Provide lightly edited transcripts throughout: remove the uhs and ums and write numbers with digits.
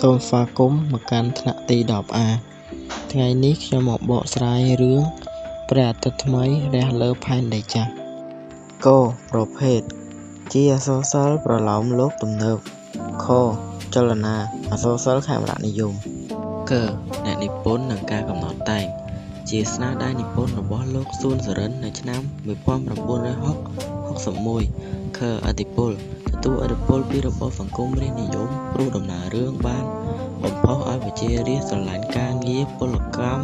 សូមស្វាគមន៍មកកាន់ថ្នាក់ទី 10A ថ្ងៃនេះខ្ញុំមកបកស្រាយរឿងព្រះអាទិត្យថ្មីរះលើផែនដីចាស់កប្រភេទជាអក្សរសិល្ប៍ប្រឡោមលោកទំនើបខចលនាអក្សរសិល្ប៍ខេមរនិយមគអ្នកនិពន្ធនិងការកំណត់តែងជាស្នាដៃនិពន្ធរបស់លោកសួនសរិននៅឆ្នាំ1961ខឥទ្ធិពលទទួលឥទ្ធិពលពីរបបសង្គមរាស្ត្រនិយមព្រោះដំណើររឿងបានបំផុសឲ្យប្រជារាស្ត្រស្រឡាញ់ការងារពលកម្ម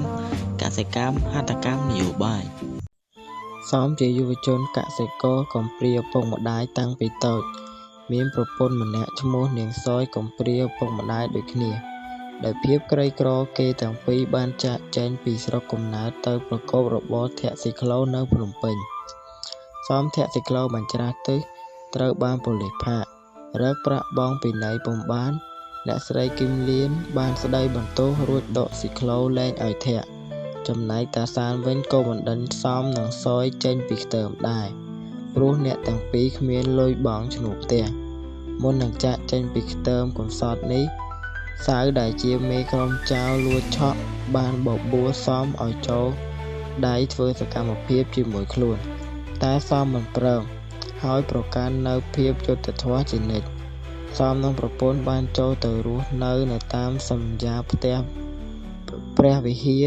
កសិកម្មហត្ថកម្មនយោបាយសមជាយុវជនកសិករកំព្រាឪពុកម្ដាយតាំងពីតូចមានប្រពន្ធម្នាក់ឈ្មោះនាងសយកំព្រាឪពុកម្ដាយដូចគ្នាដោយភាពក្រីក្រគេទាំងពីរបានចាកចេញពីស្រុកកំណើតទៅប្រកបរបរធាក់ស៊ីក្លូនៅភ្នំពេញសមធាក់ស៊ីក្លូបានច្រាស់ទិសត្រូវបានប៉ូលីសផាករកប្រាក់បងពីណីពុំបានអ្នកស្រីគឹមលៀនបានស្ដីបន្ទោសរួចដកស៊ីក្លូលែងឲ្យធាក់ចំណែកតាសានវិញក៏បណ្ដេញសមនិងសយចេញពីខ្ទមដែរព្រោះអ្នកទាំងពីរគ្មានលុយបង់ឈ្នួលផ្ទះមុននឹងចាក់ចេញពីខ្ទមកំសត់នេះសៅដែលជាមេក្រុមចៅលួចឆក់បានបបួលសមឲ្យចូលដៃធ្វើសកម្មភាពជាមួយខ្លួនតែសមមិនព្រមហើយប្រកាន់នៅភាពយុត្តិធម៌ជានិច្ចសមនឹងប្រពន្ធបានចូលទៅរស់នៅតាមសម្យាផ្ទះព្រះវិហារ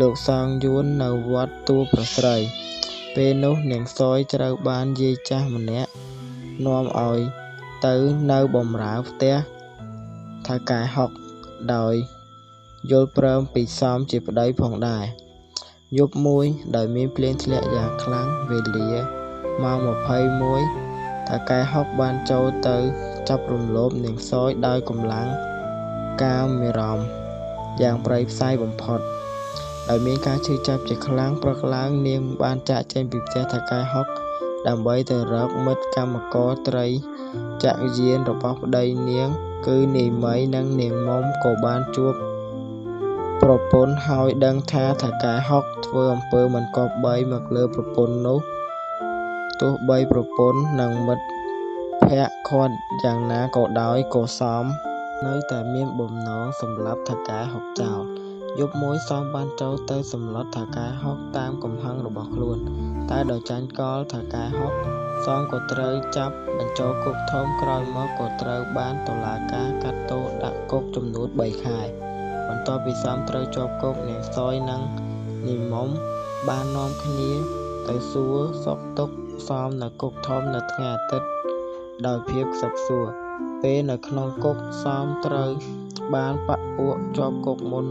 លោកសង្ឃយួននៅវត្តទួលប្រស្រីពេលនោះនាងសយត្រូវបានយាយចាស់ម្នាក់នាំឲ្យទៅនៅបម្រើផ្ទះថៅកែហុកដោយយល់ព្រមពីសមជាប្តីផងដែរយប់មួយដោយមានភ្លៀងធ្លាក់យ៉ាងខ្លាំងវេលាម៉ោង21ថៅកែហុកបានចូលទៅចាប់រំលោភនាងសយដោយកម្លាំងកាមេរ៉ាមយ៉ាងប្រៃផ្សៃបំផុតដោយមានការឈឺចាប់ជាខ្លាំងព្រឹកឡើងនាងបានចាកចេញពីផ្ទះថៅកែហុកដើម្បីទៅរកមិត្តកម្មករត្រីចក្រយានរបស់ប្តីនាងគឺនាយមីនិងនាងមុំក៏បានជួបប្រពន្ធហើយដឹងថាថៅកែហុកធ្វើអំពើមិនគប្បីមកលើប្រពន្ធនោះទោះបីប្រពន្ធនិងមិត្តភក្តិខាត់យ៉ាងណាក៏ដោយក៏សមនៅតែមានបំណងសម្លាប់ថៅកែហុកចោលយប់មួយសមបានចូលទៅសម្លុតថៅកែហុកតាមកំហឹងរបស់ខ្លួនតែដោយចាញ់កលថៅកែហុកសមក៏ត្រូវចាប់បញ្ចូលគុកធំក្រោយមកក៏ត្រូវបានតុលាការកាត់ទោសដាក់គុកចំនួន3ខែបន្ទាប់ពីសមត្រូវជាប់គុកនាងសយនិងនាយមុំបាននាំគ្នាទៅសួរសុខទុក្ខសមនៅគុកធំនៅថ្ងៃអាទិត្យដោយភាពខ្សឹកខ្សួលពេលនៅក្នុងគុកសមត្រូវបានបពពួកជាប់គុកមុន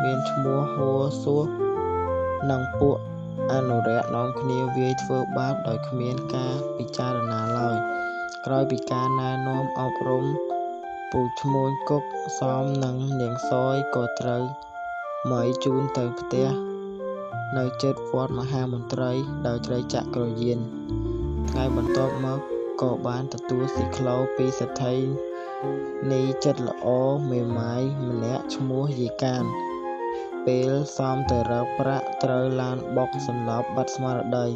មានឈ្មោះហួរសួរនិងពួកអនុរិយនាំគ្នាវាយធ្វើបាបដោយគ្មានការពិចារណាឡើយក្រោយពីការណែនាំអប់រំពូឈ្មួញគុកសមនិងនាងសយក៏ត្រូវមកជូនទៅផ្ទះនៅជិតវត្តមហាមន្ត្រីដោយត្រីចក្រយានថ្ងៃបន្ទាប់មកក៏បានទទួលស៊ីក្លូពីសេដ្ឋីនីចិត្តល្អមេម៉ាយម្នាក់ឈ្មោះយីកានពេលសមទៅរកប្រាក់ត្រូវឡានបុកសន្លប់បាត់ស្មារតី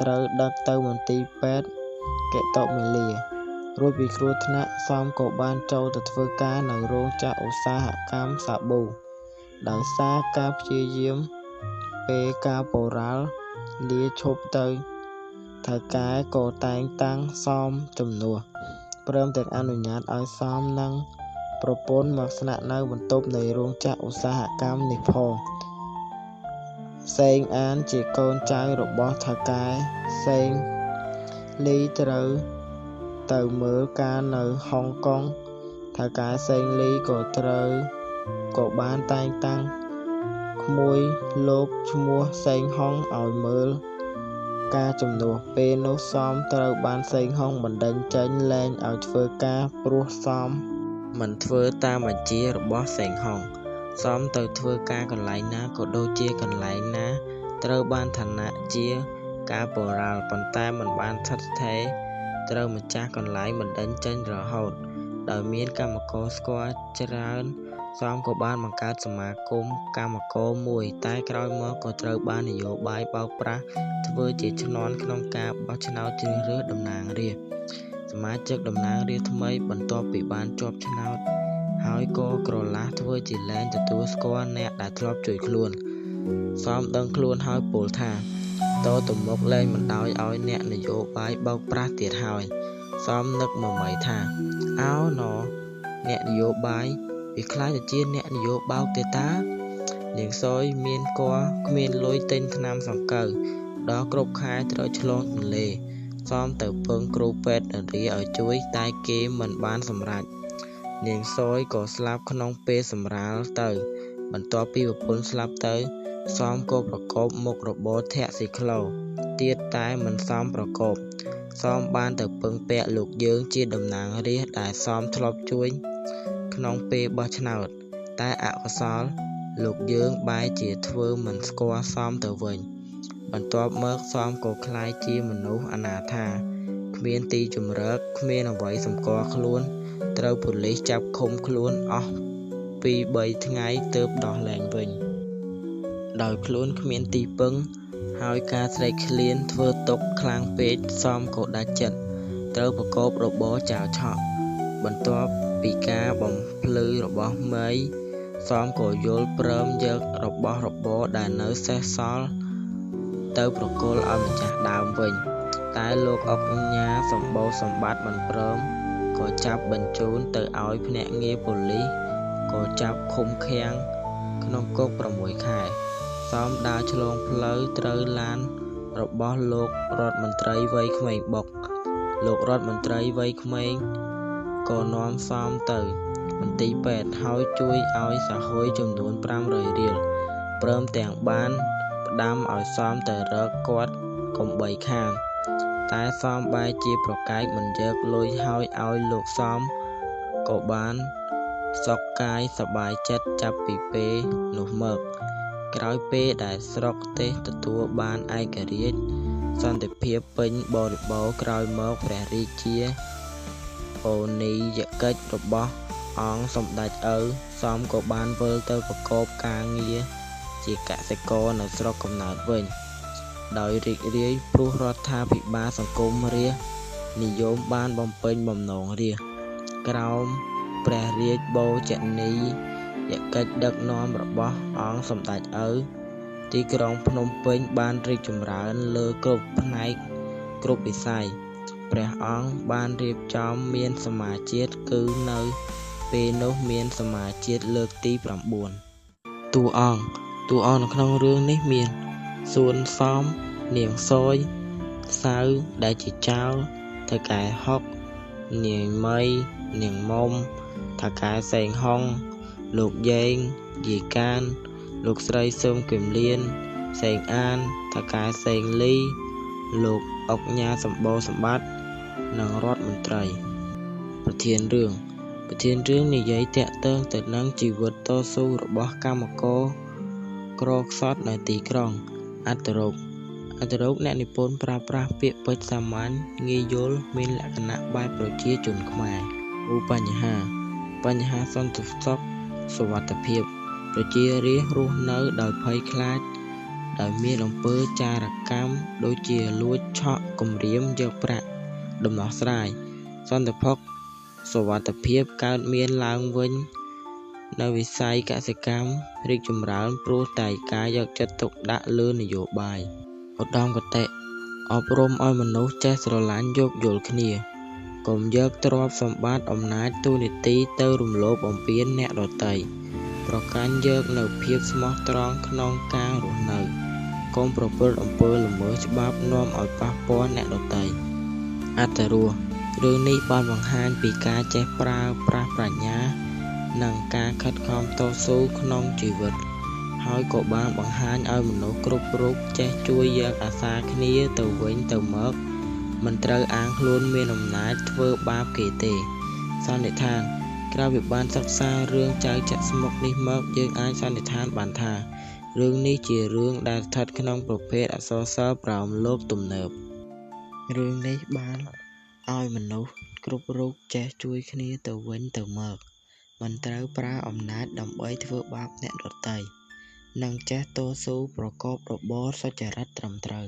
ត្រូវដឹកទៅមន្ទីរពេទ្យកេតុមាលារួចពីគ្រោះថ្នាក់សមក៏បានចូលទៅធ្វើការនៅរោងចក្រឧស្សាហកម្មសាប៊ូដោយសារការព្យាយាមពេលការប៉ូរ៉ាល់លាឈប់ទៅថៅកែក៏តែងតាំងសមជំនួសព្រមទាំងអនុញ្ញាតឲ្យសមនិងប្រពន្ធមកស្នាក់នៅបន្ទប់នៃរោងចក្រឧស្សាហកម្មនេះផងសេងអានជាកូនចៅរបស់ថៅកែសេងលីត្រូវទៅមើលការនៅហុងកុងថៅកែសេងលីក៏បានតែងតាំងក្មួយលោកឈ្មោះសេងហុងឲ្យមើលការជំនួសពេលនោះសមត្រូវបានសេងហុងបណ្ដេញចេញលែងឲ្យធ្វើការព្រោះសមមិនធ្វើតាមបញ្ជារបស់សេងហុងសមទៅធ្វើការកន្លែងណាក៏ដូចជាកន្លែងណាត្រូវបានឋានៈជាការប៉ូរ៉ាល់ប៉ុន្តែមិនបានស្ថិតស្ថេរត្រូវម្ចាស់កន្លែងបណ្ដេញចេញរហូតដោយមានកម្មករស្គាល់ច្រើនសមក៏បានបង្កើតសមាគមកម្មករមួយតែក្រោយមកក៏ត្រូវបាននយោបាយបោកប្រាស់ធ្វើជាឈ្នន់ក្នុងការបោះឆ្នោតជ្រើសរើសតំណាងរាស្ត្រសមាជិកតំណាងរាស្ត្រថ្មីបន្ទាប់ពីបានជាប់ឆ្នោត ហើយក៏ក្រឡាស់ធ្វើជាលែងទទួលស្គាល់អ្នកដែលធ្លាប់ជួយខ្លួនសមដឹងខ្លួនហើយពោលថាតទៅមុខលែងមិនដោយឲ្យអ្នកនយោបាយបោកប្រាស់ទៀតហើយសមនឹកមកមីថាអោណអ្នកនយោបាយវាខ្លាចទៅជាអ្នកនយោបោកទេតានាងសយមានគាល់គ្មានលុយទិញថ្នាំសង្កូវដល់គ្រប់ខែត្រូវឆ្លងទន្លេសមទៅពឹងគ្រូពេទ្យនរាឲ្យជួយតែគេមិនបានសម្រេចនាងសយក៏ស្លាប់ក្នុងពេលសម្រាលទៅបន្ទាប់ពីប្រពន្ធស្លាប់ទៅសមក៏ប្រកបមុខរបរធាក់ស៊ីក្លូទៀតតែមិនសមប្រកបសមបានទៅពឹងពាក់លោកយើងជាតំណាងរាស្ត្រដែលសមធ្លាប់ជួយក្នុងពេលបោះឆ្នោតតែអកុសលលោកយើងបែរជាធ្វើមិនស្គាល់សមទៅវិញបន្ទាប់មកសមក៏ក្លាយជាមនុស្សអនាថាគ្មានទីជម្រកគ្មានអ្វីសម្គាល់ខ្លួនត្រូវប៉ូលីសចាប់ឃុំខ្លួនអស់ពី3ថ្ងៃទើបដោះលែងវិញដោយខ្លួនគ្មានទីពឹងហើយការស្រេកឃ្លានធ្វើទុកខ្លាំងពេកសមក៏ដាច់ចិត្តត្រូវប្រកបរបរចោលឆក់បន្ទាប់ពីការបំភ្លឺរបស់មីសមក៏យល់ព្រមយករបស់របរដែលនៅសេសសល់ទៅប្រគល់ឲ្យម្ចាស់ដើមវិញតែលោកអុកញ៉ាសម្បូរសម្បត្តិមិនព្រមក៏ចាប់បញ្ជូនទៅឲ្យភ្នាក់ងារប៉ូលីសក៏ចាប់ឃុំឃាំងក្នុងគុក6ខែសមដើរឆ្លងផ្លូវត្រូវឡានរបស់លោករដ្ឋមន្ត្រីវ័យក្មេងបុកលោករដ្ឋមន្ត្រីវ័យក្មេងក៏នាំសមទៅមន្ទីរពេទ្យហើយជួយឲ្យសហួយចំនួន500រៀលព្រមទាំងបានផ្ដាំឲ្យសមទៅរកគាត់កុំបីខានតែសមបែរជាប្រកែកមិនយកលុយហើយឲ្យលោកសមក៏បានសុខកាយសប្បាយចិត្តចាប់ពីពេលនោះមកក្រោយពេលដែលស្រុកទេសទទួលបានឯករាជ្យសន្តិភាពពេញបរិបូរណ៍ក្រោយមកព្រះរាជាអូនីយកិច្ចរបស់អង្គសម្ដេចឪសមក៏បានវិលទៅប្រកបការងារជាកសិករនៅស្រុកកំណើតវិញដោយរីករាយព្រោះរដ្ឋាភិបាលសង្គមរាស្ត្រនិយមបានបំពេញបំណងរាស្ត្រក្រោមព្រះរាជបូជនីយកិច្ចដឹកនាំរបស់អង្គសម្ដេចឪទីក្រុងភ្នំពេញបានរីកចម្រើនលើគ្រប់ផ្នែកគ្រប់វិស័យព្រះអង្គបានរៀបចំមានសមាជជាតិគឺនៅពេលនោះមានសមាជជាតិលើកទី9តួអង្គនៅក្នុងរឿងនេះមានសួនសមនាងសយសៅដែលជាចៅថៅកែហុកនាងមីនាងមុំថៅកែសេងហុងលោកយេងយាយកានលោកស្រីសឹមគឹមលៀនសេងអានថៅកែសេងលីលោកអុកញ៉ាសម្បូរសម្បត្តិនិងរដ្ឋមន្ត្រីប្រធានរឿងនិយាយតាក់ទងទៅនឹងជីវិតតស៊ូរបស់កម្មករក្រខ្សត់នៅទីក្រុងអត្តរោគអ្នកនិពន្ធប្រើប្រាស់ពាក្យពេចន៍សាមញ្ញងាយយល់មានលក្ខណៈបែបប្រជាជនខ្មែរបញ្ហាសន្តិសុខសុវត្ថិភាពប្រជារាស្ត្ររស់នៅដោយភ័យខ្លាចដោយមានអំពើចារកម្មដូចជាលួចឆក់គំរាមយកប្រាក់ដំណោះស្រាយសន្តិភពសុវត្ថិភាពកើតមានឡើងវិញនៅវិស័យកសិកម្មរីកចម្រើនព្រោះតែការយកចិត្តទុកដាក់លើនយោបាយឧត្តមគតិអប់រំឲ្យមនុស្សចេះស្រឡាញ់យោគយល់គ្នាកុំយកទ្រព្យសម្បត្តិអំណាចទូនាទីទៅរំលោភបំពានអ្នកដទៃប្រកាន់យកនៅភាពស្មោះត្រង់ក្នុងការរស់នៅកុំប្រព្រឹត្តអំពើល្មើសច្បាប់នាំឲ្យប៉ះពាល់អ្នកដទៃអត្ថរសរឿងនេះបានបង្ហាញពីការចេះប្រើប្រាស់ប្រាជ្ញានិងការខិតខំតស៊ូក្នុងជីវិតហើយក៏បានបង្ហាញឲ្យមនុស្សគ្រប់រូបចេះជួយយកអាសាគ្នាទៅវិញទៅមកមិនត្រូវអាងខ្លួនមានអំណាចធ្វើបាបគេទេសន្និដ្ឋានក្រោយពីបានសិក្សារឿងចៅចាក់ស្មុគនេះមកយើងអាចសន្និដ្ឋានបានថារឿងនេះជារឿងដែលស្ថិតក្នុងប្រភេទអក្សរសិល្ប៍ប្រោមលោកទំនើបរឿងនេះបានឲ្យមនុស្សគ្រប់រូបចេះជួយគ្នាទៅវិញទៅមកមិនត្រូវប្រើអំណាចដើម្បីធ្វើបាបអ្នកដទៃនិងចេះតស៊ូប្រកបរបរសុចរិតត្រឹមត្រូវ